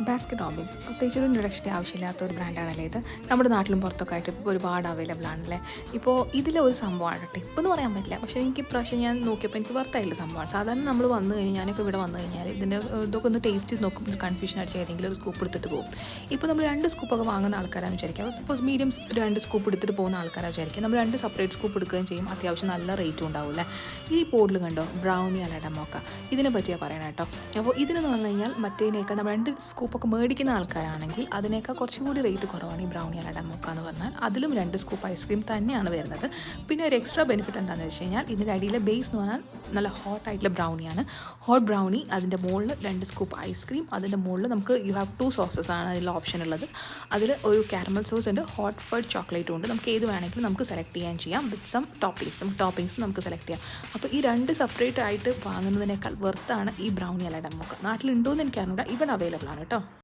Basket Robbins പ്രത്യേകിച്ചൊരു ഇൻട്രൊഡക്ഷൻ്റെ ആവശ്യമില്ലാത്ത ഒരു ബ്രാൻഡാണല്ലേ ഇത്. നമ്മുടെ നാട്ടിലും പുറത്തൊക്കെ ആയിട്ട് ഇപ്പോൾ ഒരുപാട് അവൈലബിൾ ആണല്ലേ. ഇപ്പോൾ ഇതിലെ ഒരു സംഭവമാണ് ടിപ്പ് എന്ന് പറയാൻ പറ്റില്ല, പക്ഷേ എനിക്ക് ഇപ്രാവശ്യം ഞാൻ നോക്കിയപ്പോൾ എനിക്ക് വർത്തായില്ല സംഭവമാണ്. സാധാരണ നമ്മൾ വന്നു കഴിഞ്ഞാൽ ഞാനൊക്കെ ഇവിടെ വന്നു കഴിഞ്ഞാൽ ഇതിൻ്റെ ഇതൊക്കെ ഒന്ന് ടേസ്റ്റ് ചെയ്ത് നോക്കും, കൺഫ്യൂഷൻ അടിച്ച് ഏതെങ്കിലും ഒരു സ്കൂപ്പ് എടുത്തിട്ട് പോകും. ഇപ്പോൾ നമ്മൾ 2 സ്കൂപ്പൊക്കെ വാങ്ങുന്ന ആൾക്കാരാണെന്ന് വിചാരിക്കുക. സപ്പോസ് മീഡിയം 2 സ്കൂപ്പ് എടുത്തിട്ട് പോകുന്ന ആൾക്കാരാണ് വിചാരിക്കുക. നമ്മൾ 2 സെപ്പറേറ്റ് സ്കൂപ്പ് എടുക്കുകയും ചെയ്യും, അത്യാവശ്യം നല്ല റേറ്റും ഉണ്ടാവില്ലേ. ഈ ബോർഡിൽ കണ്ടോ ബ്രൗണി അലട മോക്ക, ഇതിനെ പറ്റിയാണ് പറയണം കേട്ടോ. അപ്പോൾ ഇതിനെന്ന് പറഞ്ഞു കഴിഞ്ഞാൽ മറ്റേതിനേക്കാൾ നമ്മൾ 2 സ്കൂപ്പൊക്കെ മേടിക്കുന്ന ആൾക്കാരാണെങ്കിൽ അതിനേക്കാൾ കുറച്ചും കൂടി റേറ്റ് കുറവാണ് ഈ ബ്രൗണി അലട മോക്ക എന്ന് പറഞ്ഞാൽ. അതിലും 2 സ്കൂപ്പ് ഐസ്ക്രീം തന്നെയാണ് വരുന്നത്. പിന്നെ ഒരു എക്സ്ട്രാ ബെനിഫിറ്റ് എന്താണെന്ന് വെച്ച് കഴിഞ്ഞാൽ ഇതിൻ്റെ അടിയിലെ ബേസ് എന്ന് പറഞ്ഞാൽ നല്ല ഹോട്ടായിട്ടുള്ള ബ്രൗണിയാണ്. ഹോട്ട് ബ്രൗണി, അതിൻ്റെ മുകളിൽ 2 സ്കൂപ്പ് ഐസ്ക്രീം, അതിൻ്റെ മുകളിൽ നമുക്ക് യു ഹാവ് 2 സോസസ് ആണ് അതിൽ ഓപ്ഷൻ ഉള്ളത്. അതിൽ ഒരു കാരമൽ സോസ് ഉണ്ട്, ഹോട്ട് ഫഡ് ചോക്ലേറ്റും ഉണ്ട്. നമുക്ക് ഏത് വേണമെങ്കിലും നമുക്ക് സെലക്ട് ചെയ്യാം വിത്ത് സം ടോപ്പിങ്സ് നമുക്ക് സെലക്ട് ചെയ്യാം. അപ്പോൾ ഈ 2 സെപ്പറേറ്റ് ആയിട്ട് വാങ്ങുന്നതിനേക്കാൾ വെർത്താണ് ഈ ബ്രൗണി അലട മോക്ക. നാട്ടിലുണ്ടോ എന്ന് എനിക്കറിഞ്ഞൂടാ, ഇവിടെ അവൈലബിൾ ആണ് കേട്ടോ.